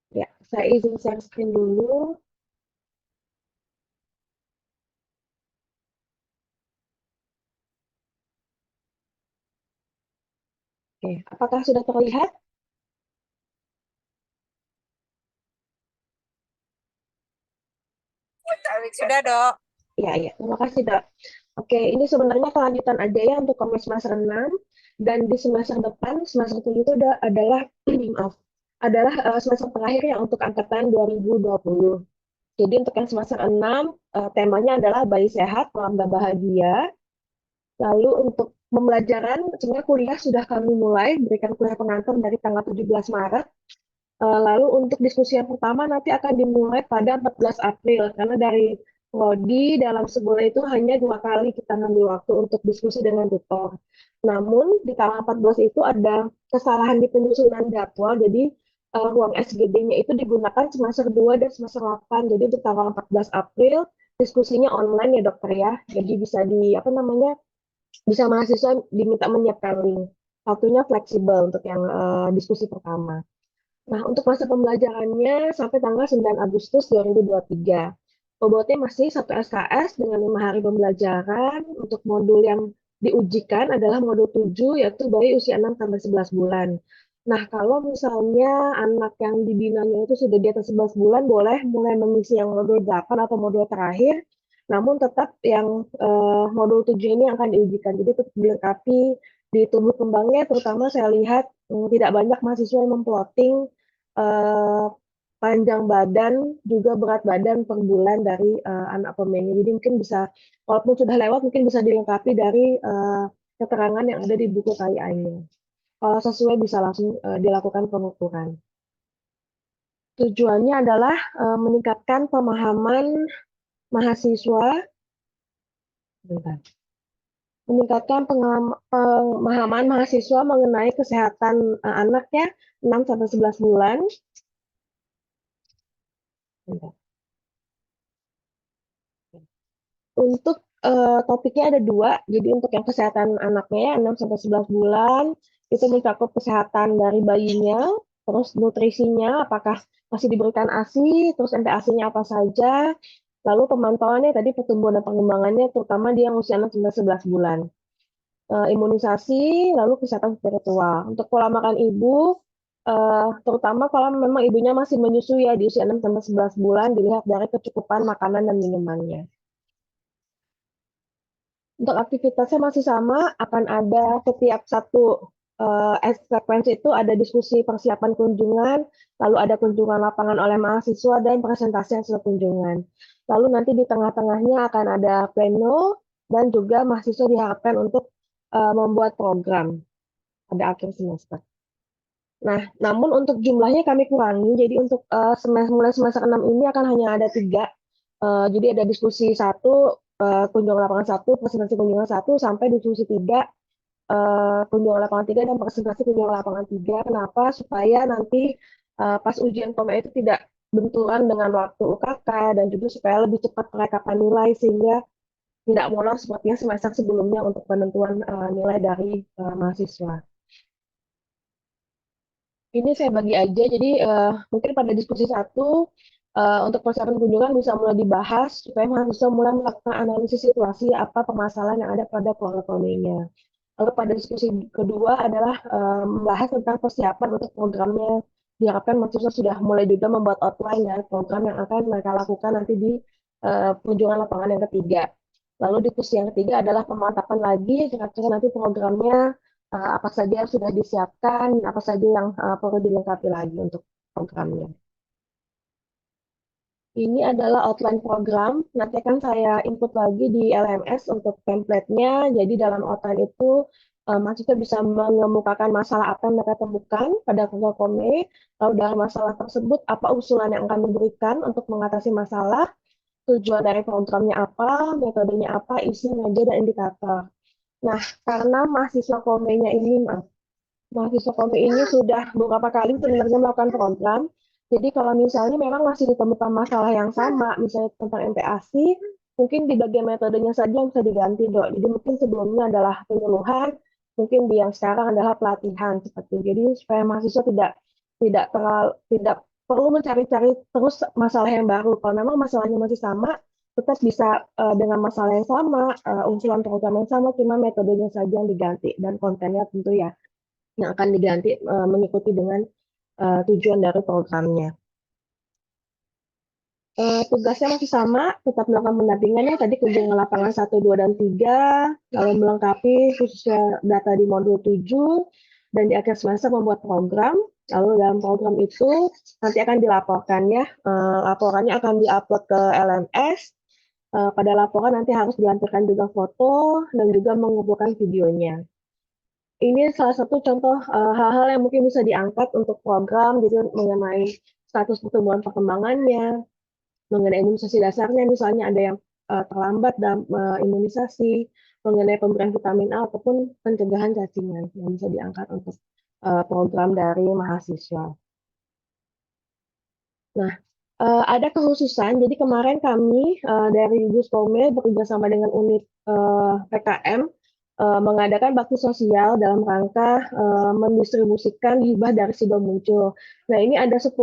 Ya, saya izin share screen dulu. Oke, apakah sudah terlihat? Sudah, Dok. Ya, ya. Terima kasih, Dok. Oke, ini sebenarnya kelanjutan aja ya untuk komen semester 6 dan di semester depan, semester 7 itu adalah maaf, adalah semester terakhir ya untuk angkatan 2020. Jadi untuk yang semester 6 temanya adalah bayi sehat, keluarga bahagia. Lalu untuk pembelajaran, sebenarnya kuliah sudah kami mulai, berikan kuliah pengantar dari tanggal 17 Maret. Lalu untuk diskusi yang pertama nanti akan dimulai pada 14 April, karena dari prodi dalam sebulan itu hanya 2 kali kita ngambil waktu untuk diskusi dengan tutor. Namun di tanggal 14 itu ada kesalahan di penyusunan jadwal, jadi ruang SGD-nya itu digunakan semester 2 dan semester 8. Jadi untuk tanggal 14 April diskusinya online ya dokter ya. Jadi bisa apa namanya, bisa mahasiswa diminta menyiapkan link. Satunya fleksibel untuk yang diskusi pertama. Nah, untuk masa pembelajarannya sampai tanggal 9 Agustus 2023. Bobotnya masih 1 SKS dengan 5 hari pembelajaran. Untuk modul yang diujikan adalah modul 7, yaitu bayi usia 6 sampai 11 bulan. Nah, kalau misalnya anak yang dibinanya itu sudah di atas 11 bulan, boleh mulai mengisi yang modul 8 atau modul terakhir. Namun tetap yang modul 7 ini yang akan diujikan. Jadi tetap dilengkapi di tumbuh kembangnya, terutama saya lihat tidak banyak mahasiswa yang memplotting eh, panjang badan juga berat badan per bulan dari anak pemainnya. Jadi mungkin bisa, walaupun sudah lewat, mungkin bisa dilengkapi dari keterangan yang ada di buku KIA-nya. Kalau sesuai bisa langsung dilakukan pengukuran. Tujuannya adalah meningkatkan pemahaman mahasiswa, bentar, meningkatkan pemahaman mahasiswa mengenai kesehatan anaknya 6 sampai 11 bulan. Bentar. Untuk topiknya ada dua, jadi untuk yang kesehatan anaknya ya 6 sampai 11 bulan, itu mencakup kesehatan dari bayinya, terus nutrisinya, apakah masih diberikan ASI, terus MPASI-nya apa saja, lalu pemantauannya tadi pertumbuhan dan pengembangannya, terutama dia yang usia 6 sampai 11 bulan. Imunisasi, lalu kesehatan spiritual. Untuk pola makan ibu, terutama kalau memang ibunya masih menyusui ya di usia 6 sampai 11 bulan, dilihat dari kecukupan makanan dan minumannya. Untuk aktivitasnya masih sama, akan ada setiap satu frekuensi itu ada diskusi persiapan kunjungan, lalu ada kunjungan lapangan oleh mahasiswa dan presentasi hasil kunjungan. Lalu nanti di tengah-tengahnya akan ada pleno dan juga mahasiswa diharapkan untuk membuat program pada akhir semester. Nah, namun untuk jumlahnya kami kurangi, jadi untuk mulai semester 6 ini akan hanya ada 3. Jadi ada diskusi 1, kunjungan lapangan 1, presentasi kunjungan 1, sampai diskusi 3, kunjungan lapangan 3, dan presentasi kunjungan lapangan 3. Kenapa? Supaya nanti pas ujian POME itu tidak benturan dengan waktu UKK, dan juga supaya lebih cepat perekapan nilai, sehingga tidak molor seperti semester sebelumnya untuk penentuan nilai dari mahasiswa. Ini saya bagi aja, jadi mungkin pada diskusi 1, untuk persiapan kunjungan bisa mulai dibahas supaya mahasiswa mulai melakukan analisis situasi apa permasalahan yang ada pada keluarga koloninya. Lalu pada diskusi kedua adalah membahas tentang persiapan untuk programnya. Diharapkan mahasiswa sudah mulai juga membuat outline ya program yang akan mereka lakukan nanti di kunjungan lapangan yang ketiga. Lalu diskusi yang ketiga adalah pemantapan lagi, kira-kira nanti programnya apa saja yang sudah disiapkan, apa saja yang perlu dilengkapi lagi untuk programnya. Ini adalah outline program. Nanti akan saya input lagi di LMS untuk template-nya. Jadi dalam outline itu mahasiswa bisa mengemukakan masalah apa yang mereka temukan pada Google Kome. Lalu dalam masalah tersebut apa usulan yang akan diberikan untuk mengatasi masalah, tujuan dari programnya apa, metodenya apa, isi, meja, dan indikator. Nah, karena mahasiswa Kome ini sudah beberapa kali sebenarnya melakukan program. Jadi kalau misalnya memang masih ditemukan masalah yang sama, misalnya tentang MPASI, mungkin di bagian metodenya saja yang bisa diganti, Dok. Jadi mungkin sebelumnya adalah penyuluhan, mungkin di yang sekarang adalah pelatihan seperti itu. Jadi supaya mahasiswa tidak terlalu tidak perlu mencari-cari terus masalah yang baru. Kalau memang masalahnya masih sama, tetap bisa dengan masalah yang sama, usulan program yang sama, cuma metodenya saja yang diganti dan kontennya tentu ya yang akan diganti mengikuti dengan tujuan dari programnya. Tugasnya masih sama, tetap melakukan pendampingannya, tadi kunjungan lapangan 1, 2, dan 3, lalu melengkapi khususnya data di modul 7, dan di akhir semester membuat program, lalu dalam program itu nanti akan dilaporkan ya, laporannya akan diupload ke LMS, pada laporan nanti harus dilampirkan juga foto, dan juga mengumpulkan videonya. Ini salah satu contoh hal-hal yang mungkin bisa diangkat untuk program, jadi mengenai status pertumbuhan perkembangannya, mengenai imunisasi dasarnya, misalnya ada yang terlambat dalam imunisasi, mengenai pemberian vitamin A ataupun pencegahan cacingan yang bisa diangkat untuk program dari mahasiswa. Nah, ada kekhususan, jadi kemarin kami dari Guskome bekerja sama dengan unit PKM mengadakan bakti sosial dalam rangka mendistribusikan hibah dari Sido Muncul. Nah, ini ada 10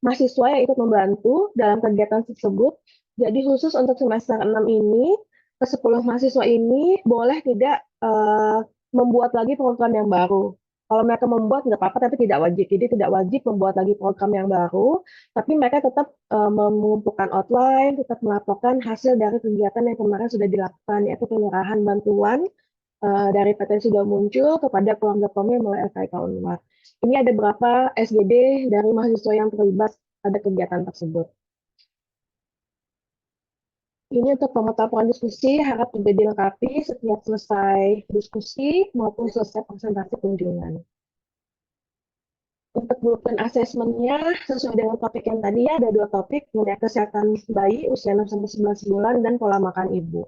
mahasiswa yang ikut membantu dalam kegiatan tersebut. Jadi khusus untuk semester 6 ini, ke-10 mahasiswa ini boleh tidak membuat lagi program yang baru. Kalau mereka membuat nggak apa-apa, tapi tidak wajib. Jadi tidak wajib membuat lagi program yang baru, tapi mereka tetap mengumpulkan outline, tetap melaporkan hasil dari kegiatan yang kemarin sudah dilakukan, yaitu penyerahan bantuan dari PT Sido Muncul kepada keluarga Pome melalui FKIK Unwar. Ini ada beberapa SGD dari mahasiswa yang terlibat pada kegiatan tersebut. Ini untuk pemetapan diskusi harap juga dilengkapi setiap selesai diskusi maupun selesai presentasi kunjungan. Untuk blueprint asesmennya sesuai dengan topik yang tadi ya, ada 2 topik, mengenai kesehatan bayi usia 6-11 bulan dan pola makan ibu.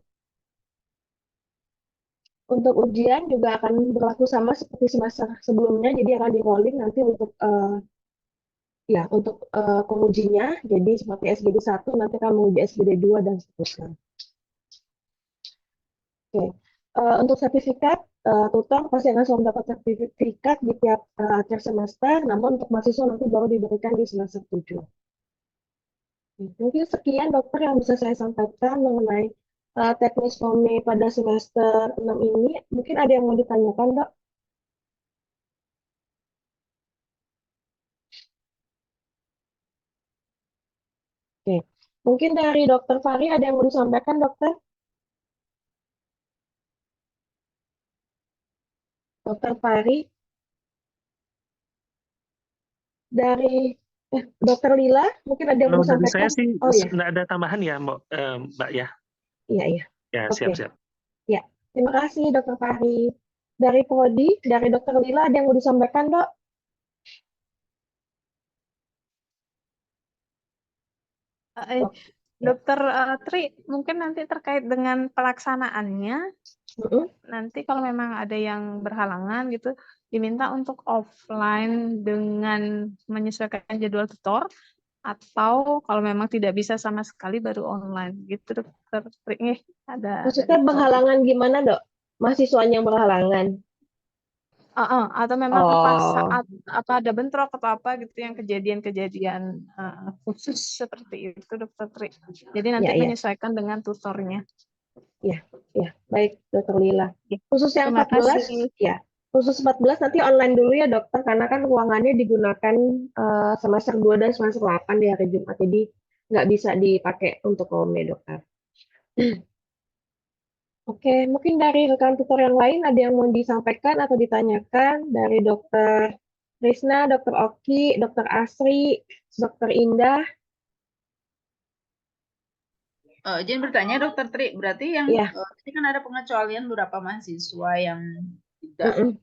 Untuk ujian juga akan berlaku sama seperti semester sebelumnya, jadi akan di rolling nanti untuk pengujinya, jadi seperti SGD 1 nanti akan menguji SGD 2 dan seterusnya. Oke. Untuk sertifikat, tutor pasti akan selalu dapat sertifikat di tiap akhir semester, namun untuk mahasiswa nanti baru diberikan di semester 7. Mungkin sekian dokter yang bisa saya sampaikan mengenai teknis POME pada semester 6 ini. Mungkin ada yang mau ditanyakan, Dok? Oke. Mungkin dari Dokter Fari ada yang mau disampaikan, Dokter? Dokter Fari dari Dokter Lila, mungkin ada yang mau Kalau dari saya disampaikan? sih Oh ya, nggak ada tambahan ya, Mbak ya. iya iya. Ya, Oke. siap-siap. Ya, terima kasih Dokter Fahri. Dari Prodi, dari Dokter Lila ada yang mau disampaikan, Dok? Eh, Dok. Ya. Dokter Tri, mungkin nanti terkait dengan pelaksanaannya, nanti kalau memang ada yang berhalangan gitu, diminta untuk offline dengan menyesuaikan jadwal tutor, atau kalau memang tidak bisa sama sekali baru online gitu, Dokter Tri. Ada Maksudnya berhalangan gimana, Dok? Mahasiswanya yang berhalangan? atau memang pas saat Oh, apa ada bentrok atau apa gitu yang kejadian-kejadian khusus seperti itu, Dokter Tri. Jadi nanti ya, ya, menyesuaikan dengan tutornya. ya, ya. Baik, Dokter Lila. Ya, Khusus yang terima 14, kasih. ya. Khusus 14 nanti online dulu ya, Dokter, karena kan ruangannya digunakan semester 2 dan semester 8 di hari Jumat, jadi nggak bisa dipakai untuk home, Dokter. Oke, mungkin dari rekan tutor yang lain ada yang mau disampaikan atau ditanyakan dari Dokter Risna, Dokter Oki, Dokter Asri, Dokter Indah. Izin bertanya Dokter Tri, berarti yang Ya. ini kan ada pengecualian beberapa mahasiswa yang tidak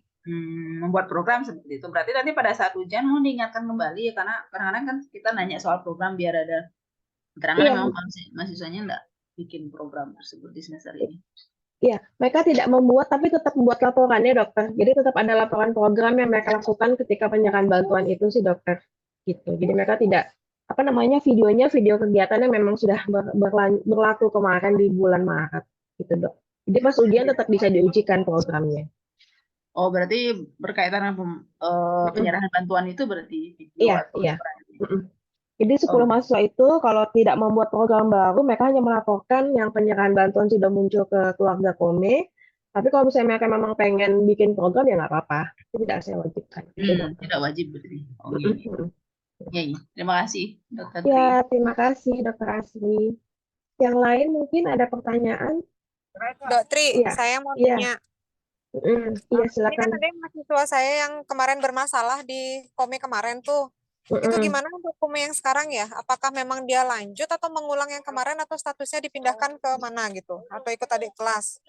membuat program seperti itu. Berarti nanti pada saat ujian mau diingatkan kembali ya, karena kadang-kadang kan kita nanya soal program biar ada keterangan Iya. memang mahasiswanya enggak bikin program tersebut di semester ini. Iya, mereka tidak membuat tapi tetap membuat laporannya, Dokter. Jadi tetap ada laporan program yang mereka lakukan ketika penyerahan bantuan itu sih, Dokter. Gitu. Jadi mereka tidak videonya video kegiatannya memang sudah berlaku kemarin di bulan Maret gitu, Dok. Jadi pas ujian tetap bisa diujikan programnya. Oh, berarti berkaitan dengan penyerahan bantuan itu berarti video Iya, atau iya. suara. Jadi 10 Oh, mahasiswa itu kalau tidak membuat program baru, mereka hanya melaporkan yang penyerahan bantuan sudah muncul ke keluarga Kome. Tapi kalau misalnya mereka memang pengen bikin program, ya nggak apa-apa. Itu tidak saya wajibkan. Itu dokter. tidak wajib berarti. Oh iya, iya. Iya, iya. Terima kasih, Dokter Tri. Ya, terima kasih Dokter Asri. Yang lain mungkin ada pertanyaan? Dok Tri, Iya, saya mau iya, tanya. iya Ini kan silakan. ada yang mahasiswa saya yang kemarin bermasalah di Kome kemarin tuh. Itu gimana untuk Kome yang sekarang ya? Apakah memang dia lanjut atau mengulang yang kemarin atau statusnya dipindahkan ke mana gitu? Atau ikut adik kelas?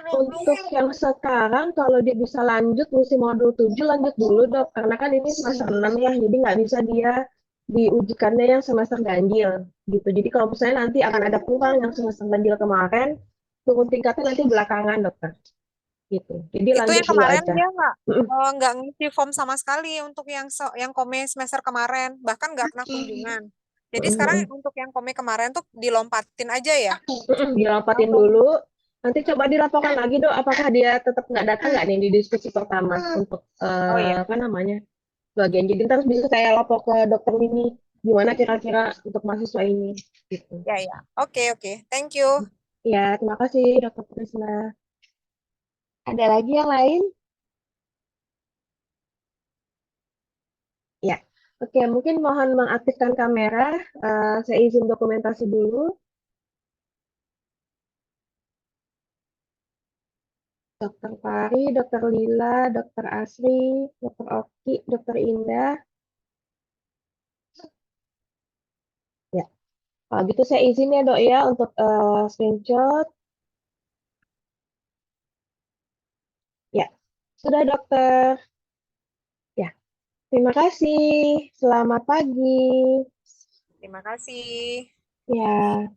Untuk yang sekarang, kalau dia bisa lanjut mesti modul 7 lanjut dulu dok. Karena kan ini semester 6 ya, jadi nggak bisa dia diujikannya yang semester ganjil gitu. Jadi kalau misalnya nanti akan ada peluang yang semester ganjil kemarin, turun tingkatnya nanti belakangan dokter. Gitu. Jadi Itu lanjut yang dulu kemarin aja. dia nggak ngisi form sama sekali untuk yang Kome semester kemarin, bahkan nggak pernah kunjungan. Jadi sekarang untuk yang Kome kemarin tuh dilompatin aja ya? Dilompatin dulu. Nanti coba dilaporkan lagi dok, apakah dia tetap nggak datang nggak nih di diskusi pertama untuk Oh iya. apa namanya bagian. Jadi terus bisa saya lapor ke dokter Mimi gimana kira-kira untuk mahasiswa ini. Gitu. Ya ya. Oke oke. Thank you. Ya, terima kasih dokter Prisna. Ada lagi yang lain? Ya, oke. Mungkin mohon mengaktifkan kamera. Saya izin dokumentasi dulu. Dokter Pari, Dokter Lila, Dokter Asri, Dokter Oki, Dokter Indah. Ya, kalau gitu saya izin ya dok ya untuk screenshot. Ya, sudah dokter. Ya, terima kasih. Selamat pagi. Terima kasih. Ya.